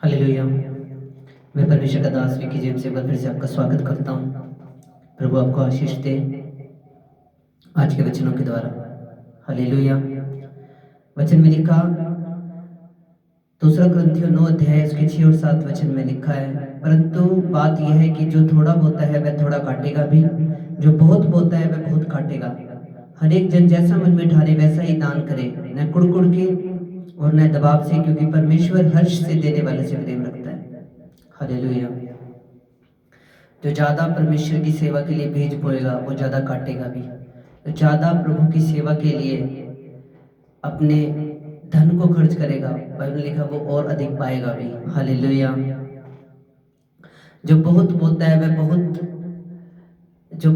Hallelujah. मैं परमेश्वर का दास विकी जेम्स एक बार फिर से आपका स्वागत करता हूँ। प्रभु आपको आशीष दे आज के वचनों के द्वारा। हालेलुया। वचन में लिखा, दूसरा कुरिन्थियों 9 अध्याय उसके 6 और 7 वचन में लिखा है, परंतु बात यह है कि जो थोड़ा बोता है वह थोड़ा काटेगा भी, जो बहुत बोता है वह बहुत काटेगा। हर एक जन जैसा मन में ठाने वैसा ही दान करे, न कुड़ के और न दबाव से, क्योंकि परमेश्वर हर्ष से देने वाले से प्रेम रखता है। हालेलुया। जो ज्यादा परमेश्वर की सेवा के लिए बीज बोएगा वो ज्यादा काटेगा भी। जो ज्यादा प्रभु की सेवा के लिए अपने धन को खर्च करेगा, बाइबल लिखा, वो और अधिक पाएगा भी। हालेलुया। जो बहुत बोता है वह जो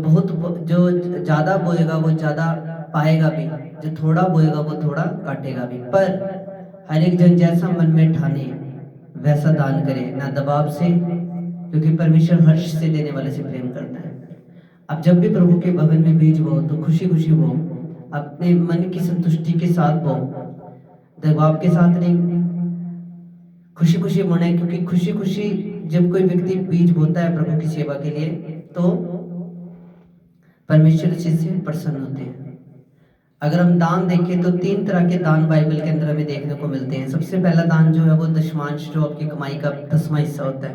ज्यादा बोएगा वो ज्यादा पाएगा भी, जो थोड़ा बोएगा वो थोड़ा काटेगा भी। पर हर एक जन जैसा मन में ठाने वैसा दान करे, ना दबाव से, क्योंकि परमेश्वर हर्ष से देने वाले से प्रेम करता है। अब जब भी प्रभु के भवन में बीज बो तो खुशी खुशी बो, अपने मन की संतुष्टि के साथ बो, दबाव के साथ नहीं। खुशी खुशी बोना, क्योंकि खुशी खुशी जब कोई व्यक्ति बीज बोता है प्रभु की सेवा के लिए तो परमेश्वर उसी से प्रसन्न होते हैं। अगर हम दान देखें तो 3 तरह के दान बाइबल के अंदर हमें देखने को मिलते हैं। सबसे पहला दान जो है वो दशमांश, जो आपकी कमाई का 10वां हिस्सा होता है।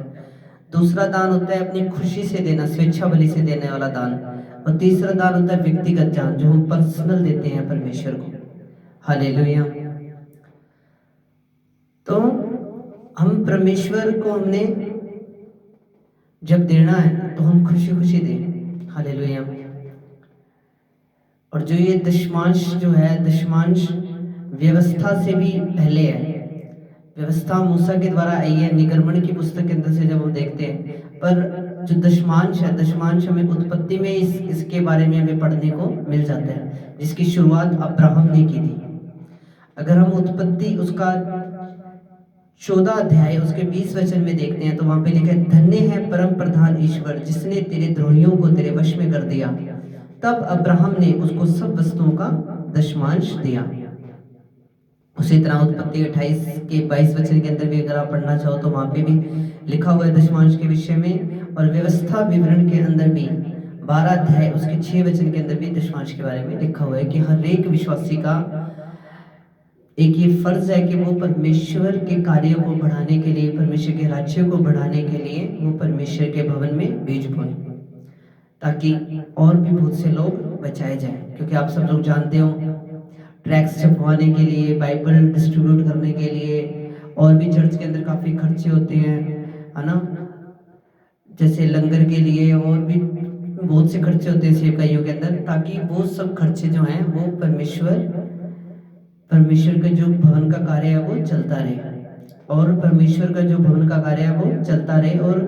दूसरा दान होता है अपनी खुशी से देना, स्वेच्छा बलि से देने वाला दान। और तीसरा दान होता है व्यक्तिगत दान, जो हम पर्सनल देते हैं परमेश्वर को। हालेलुया। तो हम परमेश्वर को हमने जब देना है तो हम खुशी खुशी दें। हालेलुया। और जो ये दशमांश जो है, दशमांश व्यवस्था से भी पहले है। व्यवस्था मूसा के द्वारा आई है, निगमन की पुस्तक के अंदर से जब हम देखते हैं। पर जो दशमांश है, दशमांश हमें उत्पत्ति में इसके बारे में हमें पढ़ने को मिल जाता है, जिसकी शुरुआत अब्राहम ने की थी। अगर हम उत्पत्ति उसका 14 अध्याय उसके 20 वचन में देखते हैं तो वहां पे लिखा है, धन्य है परम प्रधान ईश्वर जिसने तेरे द्रोहियों को तेरे वश में कर दिया। तब अब्राहम ने उसको सब वस्तुओं का दशमांश दिया। उसी तरह उत्पत्ति 28 के 22 वचन के अंदर भी अगर आप पढ़ना चाहो तो वहां पे भी लिखा हुआ है दशमांश के विषय में। और व्यवस्था विवरण के अंदर भी 12 अध्याय उसके 6 वचन के अंदर भी दशमांश के बारे में लिखा हुआ है कि हर एक विश्वासी का एक ये फर्ज है कि वो परमेश्वर के कार्यों को बढ़ाने के लिए, परमेश्वर के राज्य को बढ़ाने के लिए वो परमेश्वर के भवन में बीज बोए, ताकि और भी बहुत से लोग बचाए जाएं। क्योंकि आप सब लोग जानते हो, ट्रैक्स छपवाने के लिए, बाइबल डिस्ट्रीब्यूट करने के लिए और भी चर्च के अंदर काफी खर्चे होते हैं, है ना। जैसे लंगर के लिए और भी बहुत से खर्चे होते हैं सेवकाइयों के अंदर, ताकि वो सब खर्चे जो हैं वो परमेश्वर का जो भवन का कार्य है वो चलता रहे, और परमेश्वर का जो भवन का कार्य है वो चलता रहे और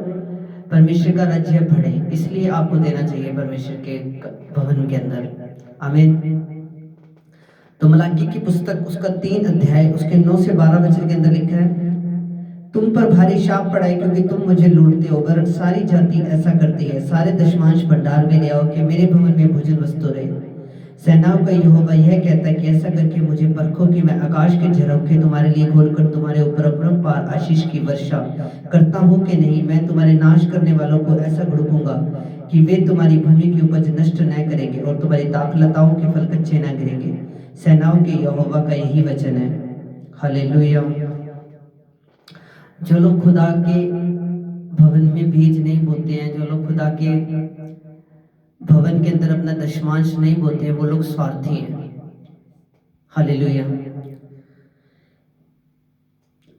परमेश्वर का राज्य बढ़े। इसलिए आपको देना चाहिए परमेश्वर के भवन के अंदर। आमीन। तो मलाकी की पुस्तक उसका 3 अध्याय उसके 9 से 12 वचन के अंदर लिखा है, तुम पर भारी शाप पड़ा है क्योंकि तुम मुझे लूटते हो, वरन सारी जाति ऐसा करती है। सारे दशमांश भंडार में ले आओ कि मेरे भवन में भोजन वस्तु रहे। सेनाओं का यहोवा यह कहता है कि ऐसा करके मुझे परखो कि मैं आकाश के झरोखे तुम्हारे लिए खोलकर तुम्हारे ऊपर अपरंपार आशीष की वर्षा करता हूँ कि नहीं। मैं तुम्हारे नाश करने वालों को ऐसा घुड़कूंगा कि वे तुम्हारी भूमि की उपज नष्ट न करेंगे और तुम्हारी दाखलताओं के फल कच्चे न गिरेंगे। सेनाओं के यहोवा का यही वचन है। हालेलुया। जो लोग खुदा के भवन में बीज नहीं बोते हैं, जो लोग खुदा के भवन के अंदर अपना दशमांश नहीं बोते हैं, वो लोग स्वार्थी हैं। हालेलुया।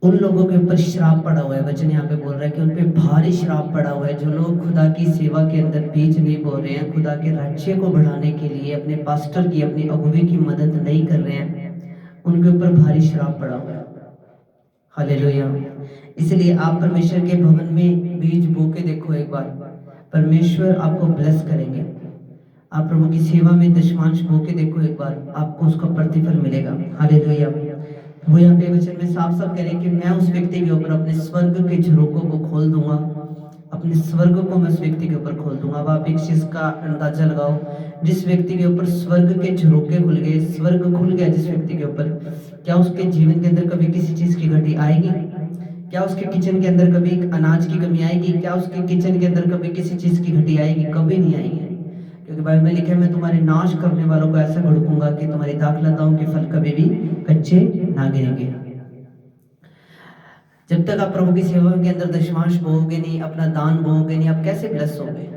उन लोगों के ऊपर श्राप पड़ा हुआ है। वचन यहाँ पे बोल रहा है कि उन पे भारी श्राप पड़ा हुआ है। जो लोग खुदा की सेवा के अंदर बीज नहीं बो रहे हैं, खुदा के राज्य को बढ़ाने के लिए अपने पास्टर की, अपनी अगुवे की मदद नहीं कर रहे हैं, उनके ऊपर भारी श्राप पड़ा हुआ है। हालेलुया। इसलिए आप परमेश्वर के भवन में बीज बो के देखो एक बार, परमेश्वर आपको ब्लेस करेंगे। आप प्रभु की सेवा में दशमांश बो के देखो एक बार, आपको उसका प्रतिफल मिलेगा। हालेलुया। वो यहाँ पे वचन में साफ साफ कह रहे हैं कि मैं उस व्यक्ति के ऊपर अपने स्वर्ग के झरोकों को खोल दूंगा, अपने स्वर्ग को मैं उस व्यक्ति के ऊपर खोल दूंगा। अब आप एक चीज का अंदाजा लगाओ, जिस व्यक्ति के ऊपर स्वर्ग के झरोके खुल गए, स्वर्ग खुल गया जिस व्यक्ति के ऊपर, क्या उसके जीवन के अंदर कभी किसी चीज की घटी आएगी? क्या उसके किचन के अंदर कभी अनाज की कमी आएगी? क्या उसके किचन के अंदर कभी किसी चीज़ की घटी आएगी? कभी नहीं आएगी, क्योंकि बाइबल में लिखा है मैं तुम्हारे नाश करने वालों को ऐसा घड़कूंगा कि तुम्हारी दाखलताओं के फल कभी भी कच्चे ना गिरेंगे। जब तक आप प्रभु की सेवा के अंदर दशमांश बोओगे नहीं, अपना दान बोओगे नहीं, आप कैसे ब्लेस होगे?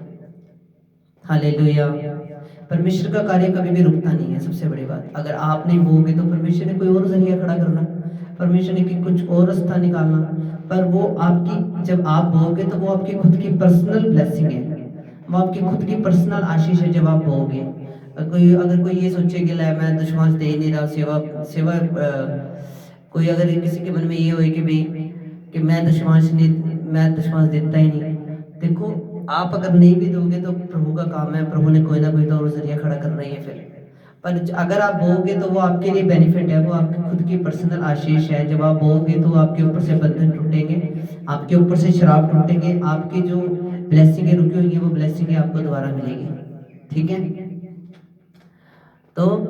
हालेलुया। परमेश्वर का कार्य कभी भी रुकता नहीं है, सबसे बड़ी बात। अगर आप नहीं बोओगे तो परमेश्वर ने कोई और जरिया खड़ा करना, परमेश्वर ने कुछ और रास्ता निकालना, पर वो आपकी, जब आप बोओगे तो वो आपकी खुद की पर्सनल ब्लेसिंग है, वो आपकी खुद की पर्सनल आशीष है जब आप बोओगे। अगर कोई ये सोचे कि मैं दशमांश दे ही नहीं रहा, सेवा सेवा कोई अगर किसी के मन में ये होए कि भाई कि मैं दशमांश देता ही नहीं, देखो आप अगर नहीं भी दोगे तो प्रभु का काम है, प्रभु ने कोई ना कोई तो और जरिया खड़ा करना ही है फिर। पर अगर आप बोओगे तो वो आपके लिए बेनिफिट है, वो आपकी खुद की पर्सनल आशीष है। जब आप बोओगे तो आपके ऊपर से बंधन टूटेंगे, आपके ऊपर से शराब टूटेंगे, आपकी जो ब्लेसिंगें रुकी हुई है वो ब्लेसिंगें आपको दोबारा मिलेगी। ठीक है, तो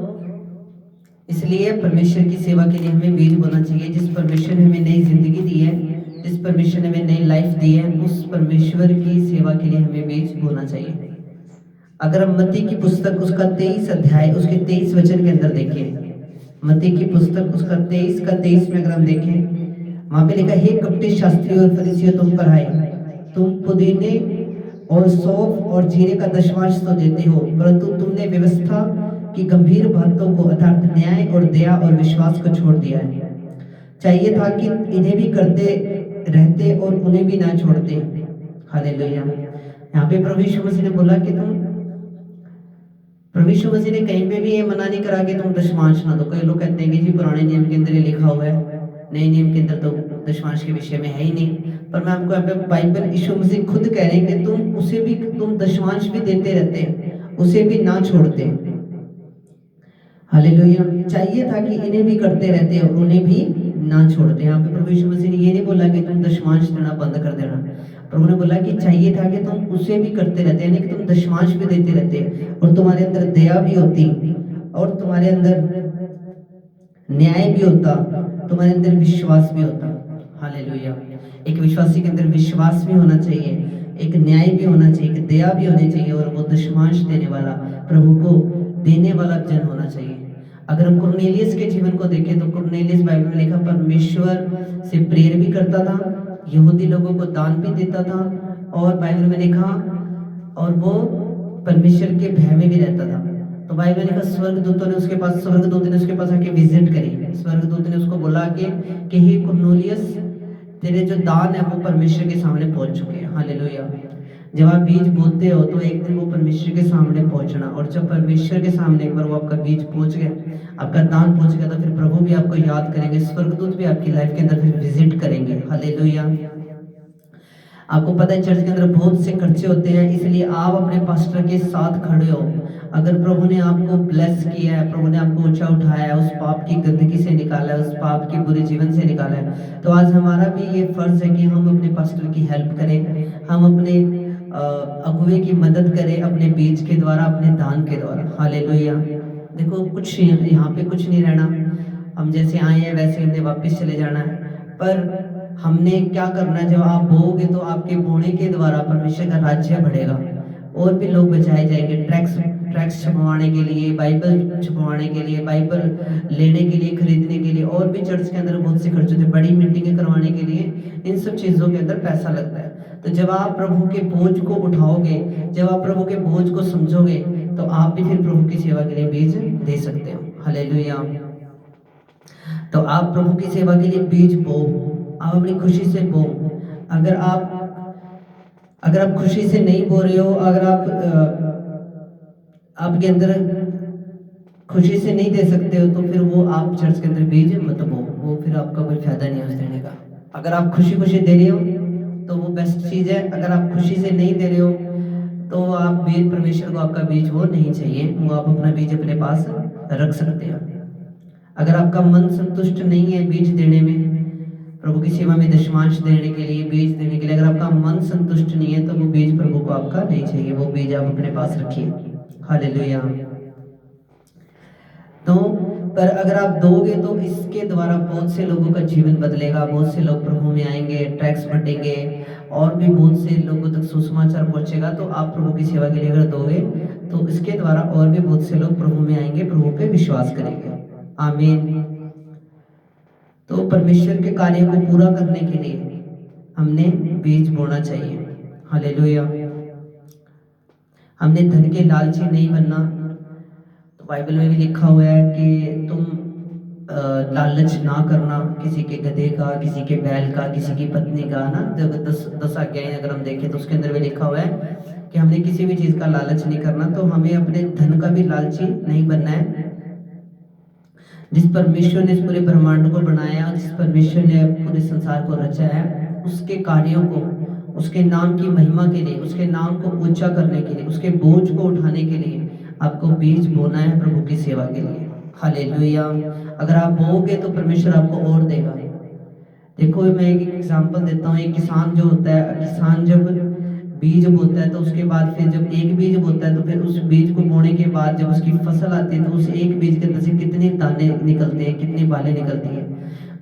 इसलिए परमेश्वर की सेवा के लिए हमें बीज बोना चाहिए। जिस परमेश्वर ने हमें नई जिंदगी दी है, जिस परमेश्वर ने हमें नई लाइफ दी है, उस परमेश्वर की सेवा के लिए हमें बीज बोना चाहिए। अगर हम मत्ती की पुस्तक उसका 23 अध्याय उसके 23 वचन के अंदर देखें, मत्ती की पुस्तक उसका 23 का 23 में अगर हम देखें, वहां पे लिखा, हे कपटी शास्त्री और फरीसियों, तुम पर हाय, तुम पुदीने और सौंफ और जीरे का दशमांश तो देते हो, परंतु तुमने व्यवस्था की गंभीर बातों को अर्थात न्याय और दया और विश्वास को छोड़ दिया है। चाहिए था कि इन्हें भी करते रहते और उन्हें भी ना छोड़ते। हालेलुया। यहाँ पे प्रभु यीशु मसीह ने बोला कि प्रभु यीशु मसीह ने कहीं पे भी ये मना नहीं करा कि तुम दशमांश ना दो। कई लोग कहते हैं कि जी पुराने नियम के अंदर ये लिखा हुआ है, नए नियम के अंदर तो दशमांश के विषय में है ही नहीं। पर मैं आपको यहाँ पे बाइबल यीशु मसीह खुद कह रहे हैं कि तुम दशमांश भी देते रहते, उसे भी ना छोड़ते। हालेलुया। चाहिए था कि इन्हें भी करते रहते और उन्हें भी ना छोड़ते। यहाँ पे प्रभु यीशु मसीह ने ये नहीं बोला कि तुम दशमांश देना बंद कर देना, प्रभु ने बोला कि चाहिए था कि तुम उसे भी करते रहते, यानी कि तुम दशमांश भी देते रहते और तुम्हारे अंदर दया भी होती और तुम्हारे अंदर न्याय भी होता, तुम्हारे अंदर विश्वास भी होता। हालेलुया। एक विश्वासी के अंदर विश्वास भी होना चाहिए, एक न्याय भी होना चाहिए, एक दया भी होनी चाहिए और वो दशमांश देने वाला, प्रभु को देने वाला जन होना चाहिए। अगर हम कुरनेलियस के जीवन को देखें तो कुरनेलियस बाइबल में लिखा परमेश्वर से प्रेयर भी करता था, यहूदी लोगों को दान भी देता था और बाइबल में लिखा और वो परमेश्वर के भय में भी रहता था। तो बाइबल में लिखा स्वर्गदूत ने उसके पास आके विजिट करी। स्वर्गदूत ने उसको बोला कि हे कुरनेलियस, तेरे जो दान है वो परमेश्वर के सामने पहुंच चुके हैं। हालेलुया। जब आप बीज बोते हो तो एक दिन वो परमेश्वर के सामने पहुंचना, और जब परमेश्वर के सामने एक बार वो आपका बीज पहुंच गया, आपका दान पहुंच गया, तो फिर प्रभु भी आपको याद करेंगे, स्वर्गदूत भी आपकी लाइफ के अंदर फिर विजिट करेंगे। हालेलुया। आपको पता है चर्च के अंदर बहुत से खर्चे होते हैं, इसलिए आप अपने पास्टर के साथ खड़े हो। अगर प्रभु ने आपको ब्लेस किया है, प्रभु ने आपको ऊंचा उठाया है, उस पाप की गंदगी से निकाला है, उस पाप की बुरे जीवन से निकाला है, तो आज हमारा भी ये फर्ज है कि हम अपने पास्टर की हेल्प करें, हम अपने अगुवे की मदद करें अपने बीज के द्वारा, अपने दान के द्वारा। हालेलुया। देखो कुछ यहाँ पे कुछ नहीं रहना, हम जैसे आए हैं वैसे हमने वापस चले जाना है, पर हमने क्या करना है, जब आप बोओगे तो आपके बोने के द्वारा परमेश्वर का राज्य बढ़ेगा और भी लोग बचाए जाएंगे। ट्रैक्स छपवाने के लिए, बाइबल छपवाने के लिए, बाइबल लेने के लिए, खरीदने के लिए, और भी चर्च के अंदर बहुत से खर्च होते हैं, बड़ी मीटिंगें करवाने के लिए, इन सब चीज़ों के अंदर पैसा लगता है। तो जब आप प्रभु के बोझ को उठाओगे, जब आप प्रभु के बोझ को समझोगे, तो आप भी फिर प्रभु की सेवा के लिए बीज दे सकते हो। हालेलुया। तो आप प्रभु की सेवा के लिए बीज बो, आप अपनी खुशी से बो। अगर आप खुशी से नहीं बो रहे हो, अगर आपके अंदर खुशी से नहीं दे सकते हो, तो फिर वो आप चर्च के अंदर बीज मत बो, वो फिर आपका कोई फायदा नहीं है उस देने का। अगर आप खुशी खुशी दे रहे हो तो वो बेस्ट चीज है, अगर आप खुशी से नहीं दे रहे हो तो आप बीज, परमेश्वर को आपका बीज वो नहीं चाहिए, वो आप अपना बीज अपने पास रख सकते हो। अगर आपका मन संतुष्ट नहीं है बीज देने में, प्रभु की सेवा में दशमांश देने के लिए, बीज देने के लिए, अगर आपका मन संतुष्ट नहीं है तो वो बीज प्रभु को आपका नहीं चाहिए, वो बीज आप अपने पास रखिए। हालेलुया। तो पर अगर आप दोगे तो इसके द्वारा बहुत से लोगों का जीवन बदलेगा, बहुत से लोग प्रभु में आएंगे, टैक्स बटेंगे और भी बहुत से लोगों तक सुसमाचार पहुंचेगा। तो आप प्रभु की सेवा के लिए अगर दोगे तो इसके द्वारा और भी बहुत से लोग प्रभु में आएंगे, प्रभु पे विश्वास करेंगे। आमीन। तो परमेश्वर के कार्य को पूरा करने के लिए हमने बीज बोना चाहिए। हालेलुया। हमने धन के लालची नहीं बनना। तो बाइबल में भी लिखा हुआ है कि तुम लालच ना करना, किसी के गधे का, किसी के बैल का, किसी की पत्नी का ना। जब 10 आज्ञाएं अगर हम देखें तो उसके अंदर भी लिखा हुआ है कि हमने किसी भी चीज का लालच नहीं करना। तो हमें अपने धन का भी लालची नहीं बनना है। जिस परमेश्वर ने इस पूरे ब्रह्मांड को बनाया, जिस परमेश्वर ने पूरे संसार को रचा है, उसके कार्यों को, उसके नाम की महिमा के लिए, उसके नाम को ऊंचा करने के लिए, उसके बोझ को उठाने के लिए आपको बीज बोना है प्रभु की सेवा के लिए। हालेलुया। अगर आप बोओगे तो परमेश्वर आपको और देगा। देखो मैं एक एग्जांपल देता हूँ। एक किसान जो होता है, किसान जब बीज बोता है तो उसके बाद फिर जब एक बीज बोता है तो फिर उस बीज को बोने के बाद जब उसकी फसल आती है तो उस एक बीज के अंदर से कितने दाने निकलते हैं, कितनी बालें निकलती हैं।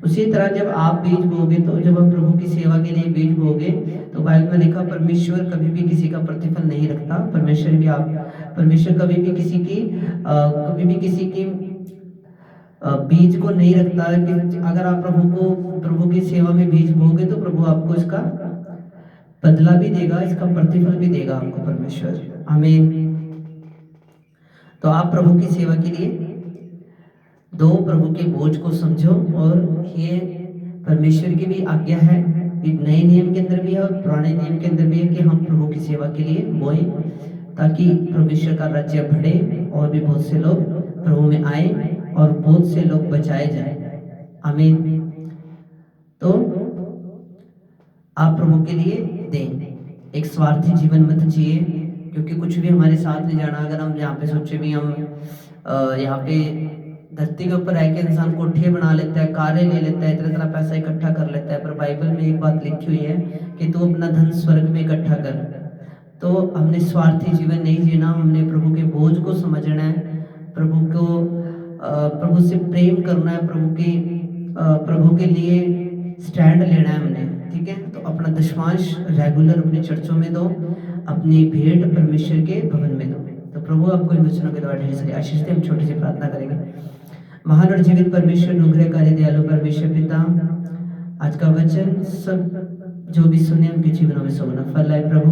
उसी तरह जब आप बीज बोगे तो जब आप प्रभु की सेवा के लिए बीज बोगे तो बाइबल में लिखा परमेश्वर कभी भी किसी का प्रतिफल नहीं रखता। परमेश्वर कभी भी किसी की बीज को नहीं रखता कि अगर आप प्रभु की सेवा में बीज बोगे तो प्रभु आपको इसका बदला भी देगा, इसका प्रतिफल भी देगा आपको परमेश्वर। आमीन। तो आप प्रभु की सेवा के लिए दो, प्रभु के बोझ को समझो। और ये परमेश्वर की भी आज्ञा है, नए नियम के अंदर भी है और पुराने नियम के अंदर भी है कि हम प्रभु की सेवा के लिए बोएं ताकि परमेश्वर का राज्य बढ़े और भी बहुत से लोग प्रभु में आए और बहुत से लोग बचाए जाए। आमीन। तो आप प्रभु के लिए दें, एक स्वार्थी जीवन मत जिए, क्योंकि कुछ भी हमारे साथ नहीं जाना। अगर हम यहाँ पे सोचे भी हम यहाँ पे धरती के ऊपर रह के इंसान कोठे बना लेता है, कारें ले लेता है, इतना पैसा इकट्ठा कर लेता है, पर बाइबल में एक बात लिखी हुई है कि तू अपना धन स्वर्ग में इकट्ठा कर। तो हमने स्वार्थी जीवन नहीं जीना, हमने प्रभु के बोझ को समझना है, प्रभु से प्रेम करना है, प्रभु के लिए स्टैंड लेना है हमने। ठीक है। तो अपना दशमांश रेगुलर अपने चर्चों में दो, अपनी भेंट परमेश्वर के भवन में दो। तो प्रभु आपको इन वचनों के द्वारा ढेर सारी आशीष दे। हम छोटी सी प्रार्थना करेंगे। महान और जीवित परमेश्वर, अनुग्रहकारी दयालु परमेश्वर पिता, आज का वचन सब जो भी सुने उनके जीवनों में सोना फल है। प्रभु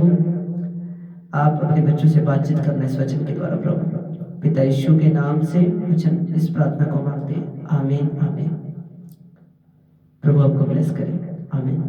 आप अपने बच्चों से बातचीत करना इस वचन के द्वारा। प्रभु पिता यीशु के नाम से वचन इस प्रार्थना को मांगते हैं। आमीन आमीन। प्रभु आपको ब्लेस करे। आमीन।